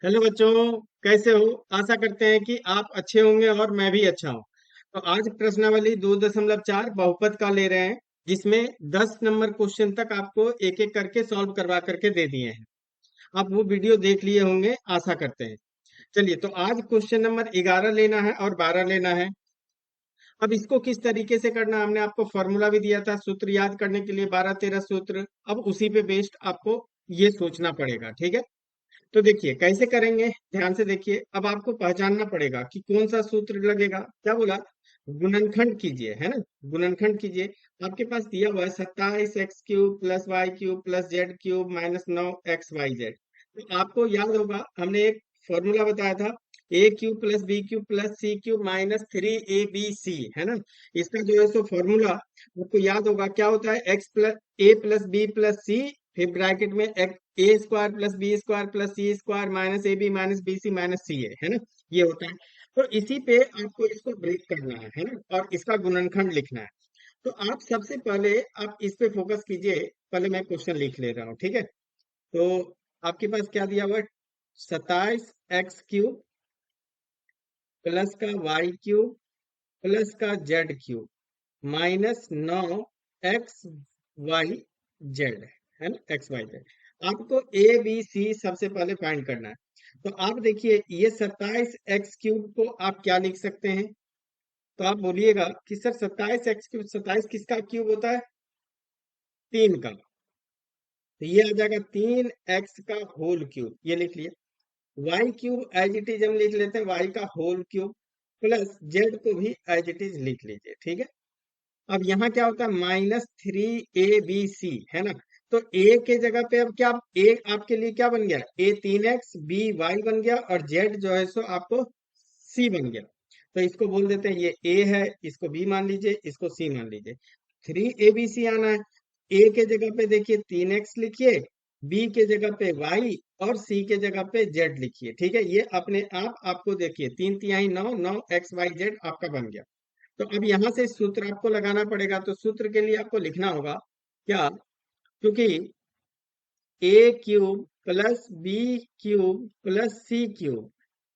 Hello बच्चों, कैसे हो? आशा करते हैं कि आप अच्छे होंगे और मैं भी अच्छा हूँ। तो आज प्रश्नावली 2.4 बहुपद का ले रहे हैं, जिसमें 10 नंबर क्वेश्चन तक आपको एक एक करके सॉल्व करवा करके दे दिए हैं। आप वो वीडियो देख लिए होंगे, आशा करते हैं। चलिए, तो आज क्वेश्चन नंबर 11 लेना है और 12 लेना है। अब इसको किस तरीके से करना, हमने आपको फॉर्मूला भी दिया था सूत्र याद करने के लिए, 12-13 सूत्र। अब उसी पे बेस्ड आपको ये सोचना पड़ेगा, ठीक है? तो देखिए कैसे करेंगे, ध्यान से देखिए। अब आपको पहचानना पड़ेगा कि कौन सा सूत्र लगेगा। क्या बोला? गुणनखंड कीजिए, है ना? गुणनखंड कीजिए। आपके पास दिया हुआ है 27x³ plus y³ plus z³ minus 9xyz। तो आपको याद होगा, हमने एक फॉर्मूला बताया था, a³ plus b³ plus c³ minus 3abc, है ना? इसका जो है सो फॉर्मूला आपको याद होगा, क्या होता है? x plus a plus b plus c, फिर ब्रैकेट में A square plus B square plus C square minus A B minus B C minus C A, है ना? ये होता है। तो इसी पे आपको इसको ब्रेक करना है ना? और इसका गुणनखंड लिखना है। तो आप सबसे पहले आप इस पे फोकस कीजिए। पहले मैं क्वेश्चन लिख ले रहा हूँ, ठीक है? तो आपके पास क्या दिया हुआ है? 27x³ प्लस का y³ प्लस का z³ माइनस 9xyz, है ना? xyz। आपको ए बी सी सबसे पहले फाइंड करना है। तो आप देखिए, ये 27x³ को आप क्या लिख सकते हैं? तो आप बोलिएगा कि सर 27x³, 27 किसका क्यूब होता है? 3 का। तो ये आ जाएगा 3x का होल क्यूब, ये लिख लिया। y³ एज इट इज हम लिख लेते हैं, y का होल क्यूब प्लस z को भी एज इट इज लिख लीजिए, ठीक है? अब यहाँ क्या होता है? -3abc, है ना? तो a के जगह पे अब क्या, a आपके लिए क्या बन गया? a 3x, b y बन गया, और z जो है सो आपको c बन गया। तो इसको बोल देते हैं, ये a है, इसको b मान लीजिए, इसको c मान लीजिए। 3abc आना है। a के जगह पे देखिए 3x लिखिए, b के जगह पे y, और c के जगह पे z लिखिए, ठीक है? ये अपने आप आपको देखिए, 3 तिहाई 9, 9xyz आपका बन गया। तो अब यहां से सूत्र आपको लगाना पड़ेगा। तो सूत्र के लिए आपको लिखना होगा क्या? क्योंकि a³ plus b³ plus c³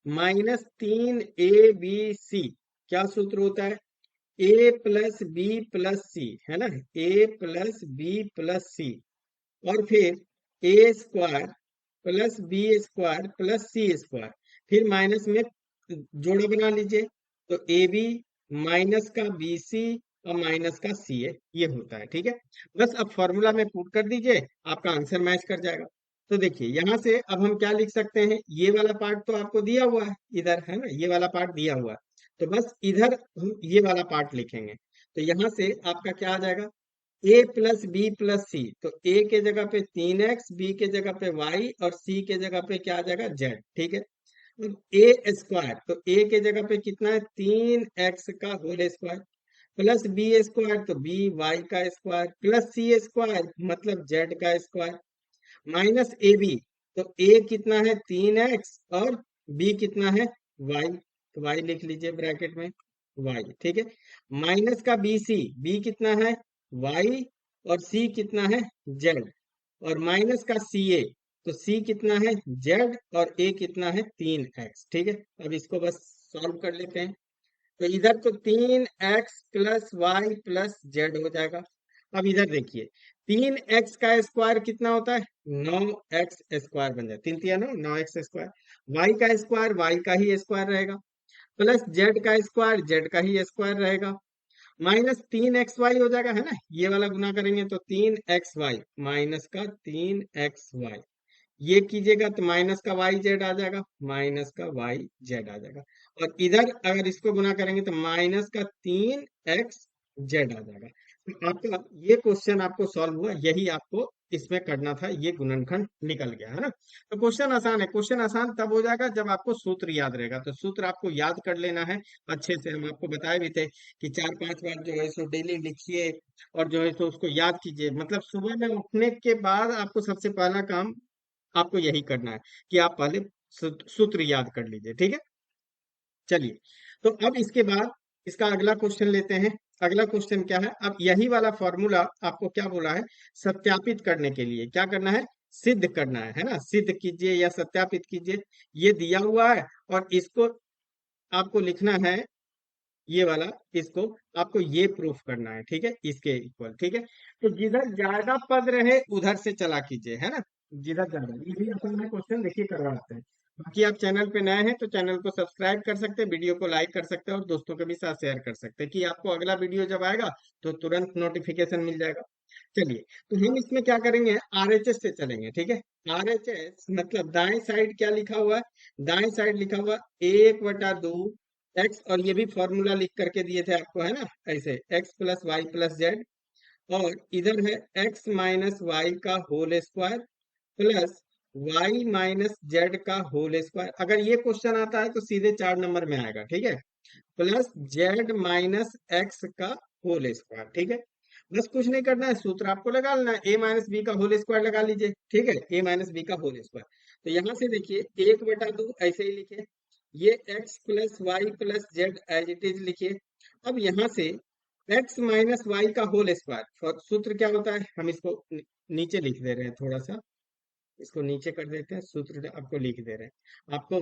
minus 3abc, क्या सूत्र होता है? a plus B plus C, है ना? a plus B plus C, और फिर A square plus B square plus C square, फिर माइनस में जोड़ा बना लीजिए। तो ए बी माइनस का बी सी और माइनस का सी ए, ये होता है, ठीक है? बस अब फॉर्मूला में पुट कर दीजिए, आपका आंसर मैच कर जाएगा। तो देखिए, यहां से अब हम क्या लिख सकते हैं? ये वाला पार्ट तो आपको दिया हुआ है इधर, है ना? ये वाला पार्ट दिया हुआ है, तो बस इधर हम ये वाला पार्ट लिखेंगे। तो यहां से आपका क्या आ जाएगा? ए प्लस बी प्लस सी। तो ए के जगह पे 3x, बी के जगह पे y, और सी के जगह पे क्या आ जाएगा? z, ठीक है? अब ए स्क्वायर, तो ए के जगह पे कितना है? 3x का whole square plus B square, तो बी वाई का स्क्वायर प्लस सी स्क्वायर मतलब z का स्क्वायर माइनस ए बी। तो ए कितना है? 3x, और बी कितना है? y। तो y लिख लीजिए ब्रैकेट में, y, ठीक है? माइनस का बी सी, बी कितना है? y, और c कितना है? z, और माइनस का सी ए, तो c कितना है? z, और a कितना है? 3x, ठीक है? अब इसको बस सॉल्व कर लेते हैं। तो इधर तो 3x plus Y plus Z हो जाएगा। अब इधर देखिए, 3x का स्क्वायर कितना होता है? 9x स्क्वायर बन जाए, 3 तिया 9, 9x स्क्वायर। y का स्क्वायर y का ही स्क्वायर रहेगा, प्लस z का स्क्वायर z का ही स्क्वायर रहेगा, माइनस 3xy हो जाएगा, है ना? ये वाला गुना करेंगे तो 3xy माइनस का 3xy, ये कीजिएगा तो माइनस का वाई जेड आ जाएगा, माइनस का वाई जेड आ जाएगा। और इधर अगर इसको गुना करेंगे तो माइनस का 3x जेड आ जाएगा। तो आपका ये क्वेश्चन आपको सॉल्व हुआ, यही आपको इसमें करना था, ये गुणनखंड निकल गया, है ना? तो क्वेश्चन आसान है। क्वेश्चन आसान तब हो जाएगा जब आपको सूत्र याद रहेगा। तो सूत्र आपको याद कर लेना है अच्छे से। हम आपको बताए भी थे कि 4-5 बार जो है सो डेली लिखिए, और जो है सो उसको याद कीजिए। मतलब सुबह में उठने के बाद आपको सबसे पहला काम आपको यही करना है कि आप पहले सूत्र याद कर लीजिए, ठीक है? चलिए, तो अब इसके बाद इसका अगला क्वेश्चन लेते हैं। अगला क्वेश्चन क्या है? अब यही वाला फॉर्मूला आपको क्या बोला है? सत्यापित करने के लिए क्या करना है? सिद्ध करना है ना, सिद्ध कीजिए या सत्यापित कीजिए, ये दिया हुआ है। और इसको आपको लिखना है, ये वाला, इसको आपको ये प्रूफ करना है, ठीक है, इसके इक्वल, ठीक है। तो जिधर ज्यादा पद रहे उधर से चला कीजिए, है ना, जिधर ज्यादा। ये भी अपन में क्वेश्चन देखिए करवाते हैं। बाकी आप चैनल पे नए हैं तो चैनल को सब्सक्राइब कर सकते हैं, वीडियो को लाइक कर सकते हैं और दोस्तों के भी साथ शेयर कर सकते हैं कि आपको अगला वीडियो जब आएगा तो तुरंत नोटिफिकेशन मिल जाएगा। चलिए, तो हम इसमें क्या करेंगे, आरएचएस से चलेंगे, ठीक है। आरएचएस मतलब दाएं साइड क्या लिखा हुआ है, दाएं साइड लिखा हुआ 1/2 एक्स, और ये भी फॉर्मूला लिख करके दिए थे आपको, है ना, ऐसे X plus Y plus Z. और इधर है एक्स माइनस वाई का whole square plus Y minus Z का होल स्क्वायर। अगर ये क्वेश्चन आता है तो सीधे 4 नंबर में आएगा, ठीक है, प्लस जेड माइनस एक्स का होल स्क्वायर, ठीक है। बस कुछ नहीं करना है, सूत्र आपको लगा लेना है, ए माइनस बी का होल स्क्वायर लगा लीजिए, ठीक है, ए माइनस बी का होल स्क्वायर। तो यहाँ से देखिए 1/2 ऐसे ही लिखे, ये X plus Y plus Z as it is लिखिए। अब यहाँ से एक्स माइनस वाई का होल स्क्वायर, सूत्र क्या होता है, हम इसको नीचे लिख दे रहे हैं, थोड़ा सा इसको नीचे कर देते हैं, सूत्र आपको लिख दे रहे हैं। आपको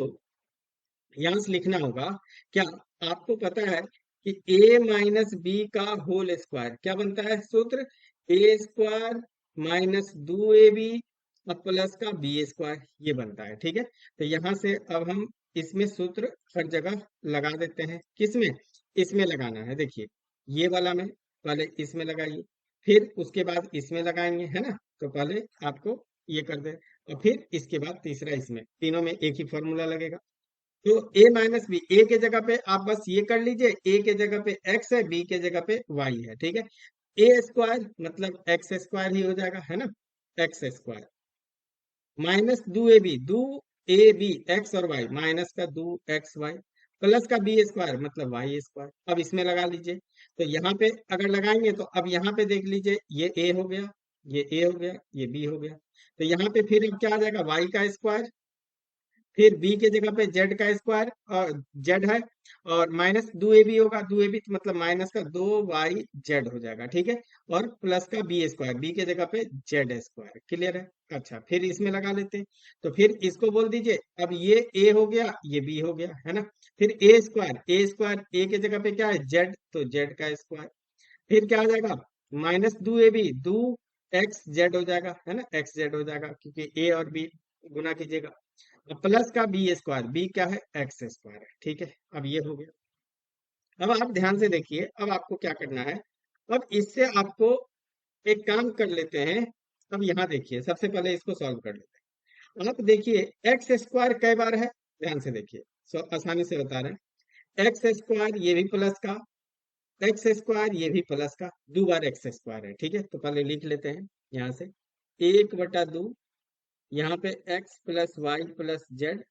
यहाँ से लिखना होगा क्या, आपको पता है कि a माइनस बी का होल स्क्वायर क्या बनता है, सूत्र ए स्क्वायर माइनस 2ab और प्लस का बी स्क्वायर, ये बनता है, ठीक है। तो यहाँ से अब हम इसमें सूत्र हर जगह लगा देते हैं, किसमें, इसमें लगाना है, देखिए ये वाला में पहले इसमें लगाइए, फिर उसके बाद इसमें लगाएंगे, है ना। तो पहले आपको ये कर दे और फिर इसके बाद तीसरा इसमें, तीनों में एक ही फॉर्मूला लगेगा। तो a माइनस बी, ए के जगह पे आप बस ये कर लीजिए, ए के जगह पे x है, बी के जगह पे y है, ठीक है। ए स्क्वायर मतलब एक्स स्क्वायर ही हो जाएगा, है ना, x square minus 2ab, 2ab x और y माइनस का 2xy प्लस का बी स्क्वायर मतलब वाई स्क्वायर। अब इसमें लगा लीजिए, तो यहाँ पे अगर लगाएंगे तो अब यहाँ पे देख लीजिए, ये a हो गया, ये a हो गया, ये b हो गया। तो यहाँ पे फिर अब क्या आ जाएगा, y का स्क्वायर, फिर b के जगह पे z का स्क्वायर, और z है, और माइनस 2ab होगा, 2ab मतलब माइनस का 2yz हो जाएगा, ठीक है। और प्लस का बी स्क्वायर, बी के जगह पे जेड स्क्वायर, क्लियर है। अच्छा, फिर इसमें लगा लेते हैं, तो फिर इसको बोल दीजिए, अब ये a हो गया, ये b हो गया, है ना। फिर a square, a square a के जगह पे क्या है, z, तो z का स्क्वायर। फिर क्या आ जाएगा, माइनस 2ab, 2xz हो जाएगा, है ना, xz हो जाएगा, क्योंकि a और b गुना कीजिएगा। अब प्लस का बी स्क्वायर, बी क्या है, एक्स स्क्वायर है, ठीक है। अब ये हो गया। अब आप ध्यान से देखिए, अब आपको क्या करना है, अब इससे आपको एक काम कर लेते हैं। अब यहाँ देखिए, सबसे पहले इसको सॉल्व कर लेते हैं। आप देखिए एक्स स्क्वायर कई बार है, ध्यान से देखिए, आसानी से बता रहे हैं, एक्स स्क्वायर ये भी प्लस का, एक्स स्क्वायर ये भी प्लस का, 2 बार एक्स स्क्वायर है, ठीक है। तो पहले लिख लेते हैं यहाँ से 1/2, यहाँ पे X plus Y plus Z,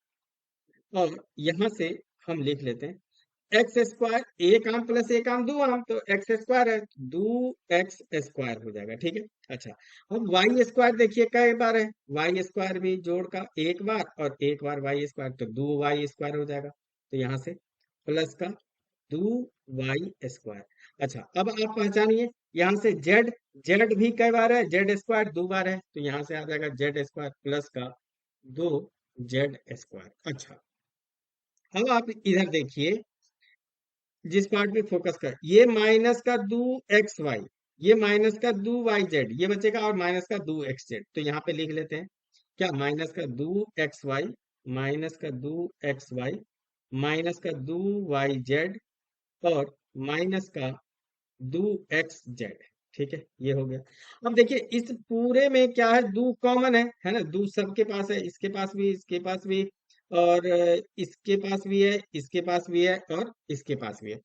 और यहाँ से हम लिख लेते हैं एक्स स्क्वायर, एक आम प्लस एक आम दो आम, तो एक्स स्क्वायर है, 2x स्क्वायर हो जाएगा, ठीक है। अच्छा, अब वाई स्क्वायर देखिए कई बार है, वाई स्क्वायर भी जोड़ का एक बार और एक बार वाई स्क्वायर, तो 2y स्क्वायर हो जाएगा। तो यहाँ से प्लस का 2y स्क्वायर। अच्छा, अब आप पहचानिए यहाँ से जेड, जेड भी कई बार है, जेड स्क्वायर 2 बार है, तो यहाँ से आ जाएगा जेड स्क्वायर प्लस का 2z स्क्वायर। अच्छा, अब आप इधर देखिए, जिस पार्ट पे फोकस कर, ये माइनस का 2xy, ये माइनस का 2yz, ये बचेगा, और माइनस का 2xz, तो यहाँ पे लिख लेते हैं क्या, माइनस का 2xy, माइनस का 2xy, माइनस का 2yz, और माइनस का 2xz, ठीक है, ये हो गया। अब देखिए इस पूरे में क्या है, 2 कॉमन है ना, 2 सबके पास है, इसके पास भी, इसके पास भी, और इसके पास भी है, इसके पास भी है, और इसके पास भी है।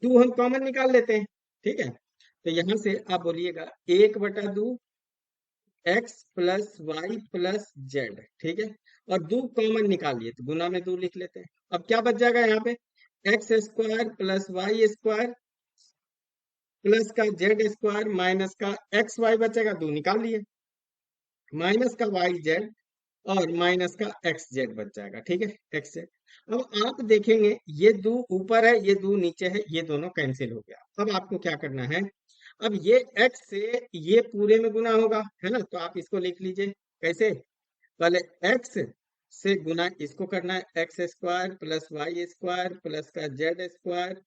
2 हम कॉमन निकाल लेते हैं, ठीक है। तो यहां से आप बोलिएगा 1/2 X plus Y plus Z, ठीक है। और 2 कॉमन निकालिए तो गुना में 2 लिख लेते हैं। अब क्या बच जाएगा यहाँ पे, X square plus Y square plus का जेड स्क्वायर माइनस का एक्स वाई बचेगा, 2 निकाल लिए, माइनस का वाई जेड और माइनस का एक्स जेड बच जाएगा, ठीक है, एक्स जेड। अब आप देखेंगे ये 2 ऊपर है, ये 2 नीचे है, ये दोनों कैंसिल हो गया। अब आपको क्या करना है, अब ये x से ये पूरे में गुना होगा, है ना, तो आप इसको लिख लीजिए कैसे? पहले एक्स से गुना इसको करना है, X square plus Y square plus का जेड स्क्वायर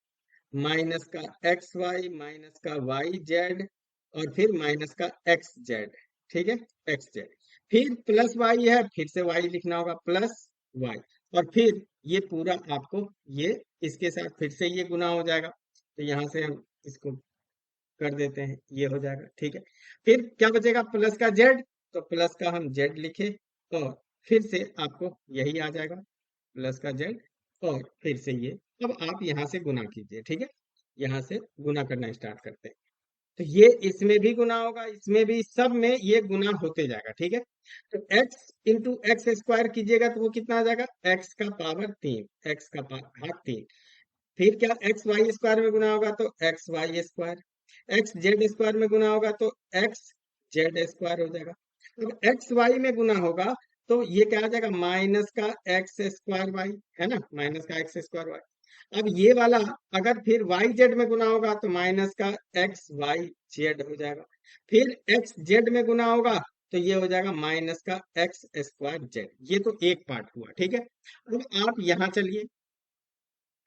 माइनस का एक्स वाई माइनस का वाई जेड और फिर माइनस का एक्स जेड। ठीक है, एक्स जेड। फिर प्लस वाई है, फिर से वाई लिखना होगा प्लस वाई, और फिर ये पूरा आपको ये इसके साथ फिर से ये गुना हो जाएगा, तो यहां से हम इसको कर देते हैं, ये हो जाएगा। ठीक है, फिर क्या बचेगा? प्लस का जेड, तो प्लस का हम जेड लिखे और फिर से आपको यही आ जाएगा प्लस का जेड, और फिर से ये। अब आप यहाँ से गुना कीजिए। ठीक है, यहाँ से गुना करना स्टार्ट करते हैं, तो ये इसमें भी गुना होगा, इसमें भी, सब में ये गुना होते जाएगा। ठीक है, तो एक्स इंटू एक्स स्क्वायर कीजिएगा तो वो कितना आ जाएगा? एक्स का पावर 3, एक्स का घात 3। फिर क्या एक्स वाई स्क्वायर में गुना होगा तो X Y square, X Z square में गुना होगा तो एक्स जेड स्क्वायर हो जाएगा। अब एक्स वाई में गुना होगा तो ये क्या आ जाएगा? माइनस का एक्स स्क्वायर वाई, है ना, माइनस का एक्स स्क्वायर वाई। अब ये वाला अगर फिर वाई जेड में गुना होगा तो माइनस का एक्स वाई जेड हो जाएगा। फिर एक्स जेड में गुना होगा तो ये हो जाएगा माइनस का एक्स स्क्वायर जेड। ये तो एक पार्ट हुआ। ठीक है, अब आप यहाँ चलिए,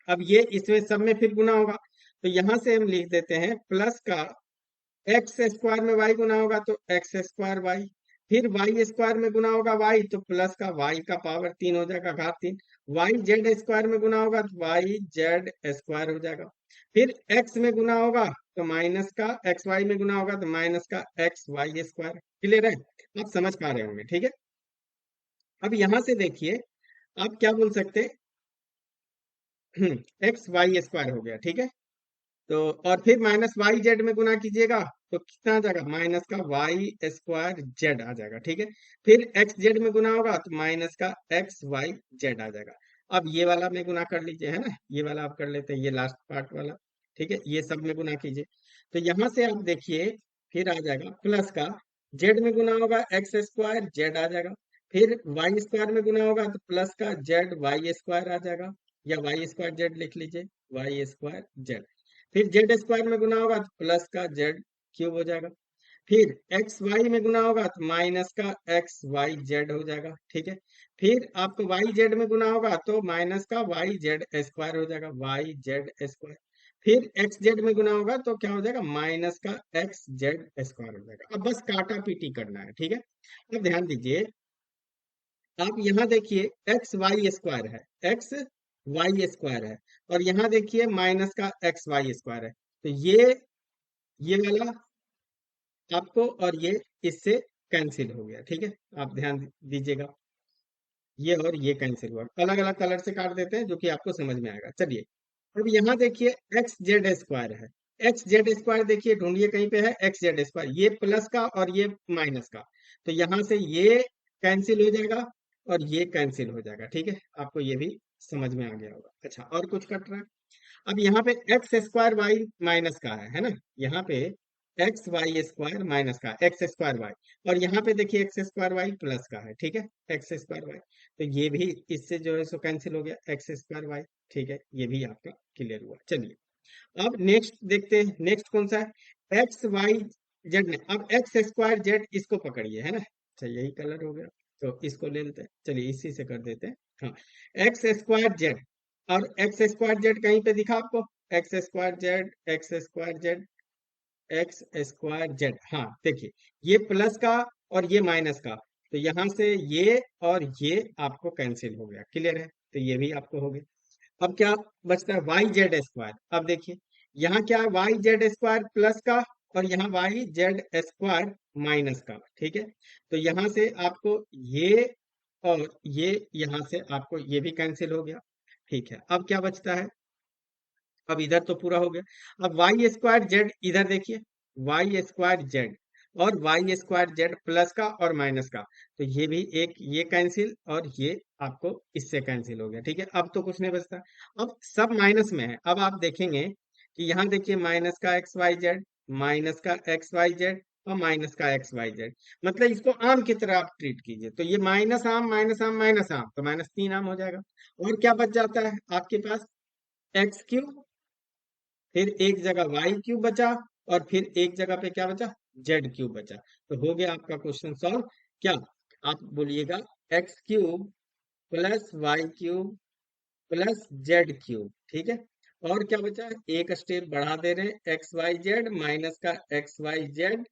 अब ये इसमें सब में फिर गुना होगा, तो यहां से हम लिख देते हैं प्लस का एक्स स्क्वायर में वाई गुना होगा तो एक्स स्क्वायर वाई, फिर वाई स्क्वायर में गुना होगा वाई तो प्लस का वाई का पावर 3 हो जाएगा, घात 3। वाई जेड स्क्वायर में गुना होगा तो वाई जेड स्क्वायर हो जाएगा। फिर एक्स में गुना होगा तो माइनस का एक्स वाई में गुना होगा तो माइनस का एक्स वाई स्क्वायर। क्लियर है? आप समझ पा रहे होंगे। ठीक है, अब यहां से देखिए, आप क्या बोल सकते हैं, एक्स वाई स्क्वायर हो गया। ठीक है, तो और फिर माइनस वाई जेड में गुना कीजिएगा तो कितना आ जाएगा? माइनस का वाई स्क्वायर जेड आ जाएगा। ठीक है, फिर एक्स जेड में गुना होगा तो माइनस का एक्स वाई जेड आ जाएगा। अब ये वाला में गुना कर लीजिए, है ना, ये वाला आप कर लेते हैं, ये लास्ट पार्ट वाला। ठीक है, ये सब में गुना कीजिए, तो यहां से आप देखिए फिर आ जाएगा प्लस का जेड में गुना होगा एक्स स्क्वायर जेड आ जाएगा। फिर वाई स्क्वायर में गुना होगा तो प्लस का जेड वाई स्क्वायर आ जाएगा, या वाई स्क्वायर जेड लिख लीजिए, वाई स्क्वायर जेड। फिर जेड स्क्वायर में गुना होगा तो प्लस का जेड क्यूब हो जाएगा। फिर एक्स वाई में गुना होगा तो माइनस का एक्स वाई जेड हो जाएगा। ठीक है, फिर आपको वाई जेड में गुना होगा तो माइनस का वाई जेड स्क्वायर हो जाएगा, वाई जेड स्क्वायर। फिर एक्स जेड में गुना होगा तो क्या हो जाएगा? माइनस का एक्स जेड स्क्वायर हो जाएगा। अब बस काटा पीटी करना है। ठीक है, अब ध्यान दीजिए, आप यहाँ देखिए एक्स वाई स्क्वायर है, एक्स वाई स्क्वायर है, और यहाँ देखिए माइनस का एक्स वाई स्क्वायर है, तो ये वाला आपको और ये इससे कैंसिल हो गया। ठीक है, आप ध्यान दीजिएगा, ये और ये कैंसिल हुआ। अलग अलग कलर से काट देते हैं जो कि आपको समझ में आएगा। चलिए, अब यहाँ देखिए एक्स जेड स्क्वायर है, एक्स जेड स्क्वायर देखिए, ढूंढिए कहीं पे है एक्स जेड स्क्वायर, ये प्लस का और ये माइनस का, तो यहाँ से ये कैंसिल हो जाएगा और ये कैंसिल हो जाएगा। ठीक है, आपको ये भी समझ में आ गया होगा। अच्छा, और कुछ कट रहा है? अब यहाँ पे एक्स स्क्वायर वाई माइनस का है ना, यहाँ पे एक्स वाई स्क्वायर माइनस का एक्स स्क्वायर वाई, और यहाँ पे देखिए एक्स स्क्वायर वाई प्लस का है। ठीक है, एक्स स्क्वायर वाई, तो ये भी इससे जो है सो कैंसिल हो गया, एक्स स्क्वायर वाई। ठीक है, ये भी आपका क्लियर हुआ। चलिए, अब नेक्स्ट देखते हैं, नेक्स्ट कौन सा है? एक्स वाई जेड ने, अब एक्स स्क्वायर जेड इसको पकड़िए, है ना। अच्छा, यही कलर हो गया, तो इसको ले लेते हैं, चलिए इसी से कर देते हैं। हाँ, एक्स स्क्वायर जेड, और एक्स स्क्वायर जेड कहीं पे दिखा आपको? X square Z, x square Z, x square Z, हाँ देखिए, ये प्लस का और ये माइनस का, तो यहां से ये और ये आपको कैंसिल हो गया। क्लियर है? तो ये भी आपको हो गया। अब क्या बचता है? Y Z square. अब देखिए, यहाँ क्या है? वाई जेड स्क्वायर प्लस का, और यहाँ वाई जेड स्क्वायर माइनस का। ठीक है, तो यहाँ से आपको ये और ये, यहाँ से आपको ये भी कैंसिल हो गया। ठीक है, अब क्या बचता है? अब इधर तो पूरा हो गया। अब वाई स्क्वायर जेड इधर देखिए, वाई स्क्वायर जेड और वाई स्क्वायर जेड प्लस का और माइनस का, तो ये भी एक, ये कैंसिल और ये आपको इससे कैंसिल हो गया। ठीक है, अब तो कुछ नहीं बचता, अब सब माइनस में है। अब आप देखेंगे कि यहाँ देखिए माइनस का एक्स वाई जेड, माइनस का एक्स वाई जेड और माइनस का एक्स वाई जेड, मतलब इसको आम की तरह आप ट्रीट कीजिए, तो ये माइनस आम माइनस आम माइनस आम, तो माइनस 3 आम हो जाएगा। और क्या बच जाता है आपके पास? एक्स क्यूब, फिर एक जगह वाई क्यूब बचा, और फिर एक जगह पे क्या बचा? जेड क्यूब बचा। तो हो गया आपका क्वेश्चन सॉल्व। क्या आप बोलिएगा x³ plus y³ plus z³। ठीक है, और क्या बचा, एक स्टेप बढ़ा दे रहे हैं, xyz माइनस का xyz,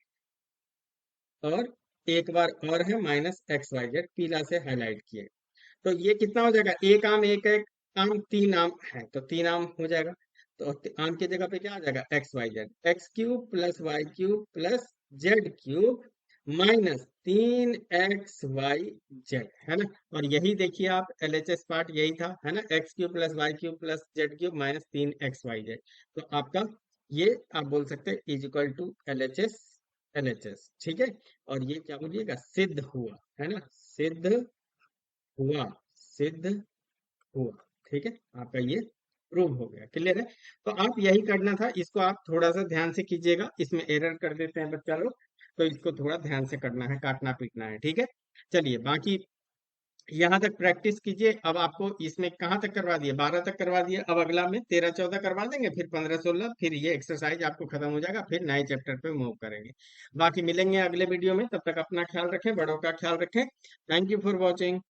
और एक बार और है माइनस xyz, पीला से हाईलाइट किए। तो ये कितना हो जाएगा, एक आम, एक आम, तीन आम है तो तीन आम हो जाएगा। तो आम की जगह पे क्या आ जाएगा, x y z, x³ plus y³ plus z³ minus 3xyz, है ना। और यही देखिए आप, LHS पार्ट यही था, है ना, x³ plus y³ plus z³ minus 3xyz। तो आपका ये आप बोल सकते हैं इज इक्वल टू LHS। ठीक है, और ये क्या बोलिएगा, सिद्ध हुआ, है ना, सिद्ध हुआ, सिद्ध हुआ। ठीक है, आपका ये प्रूव हो गया, क्लियर है। तो आप यही करना था, इसको आप थोड़ा सा ध्यान से कीजिएगा, इसमें एरर कर देते हैं बच्चा लोग, तो इसको थोड़ा ध्यान से करना है, काटना पीटना है। ठीक है, चलिए बाकी यहाँ तक प्रैक्टिस कीजिए। अब आपको इसमें कहाँ तक करवा दिए, 12 तक करवा दिए, अब अगला में 13 14 करवा देंगे, फिर 15 16, फिर ये एक्सरसाइज आपको खत्म हो जाएगा, फिर नए चैप्टर पे मूव करेंगे। बाकी मिलेंगे अगले वीडियो में, तब तक अपना ख्याल रखें, बड़ों का ख्याल रखें। Thank you for watching.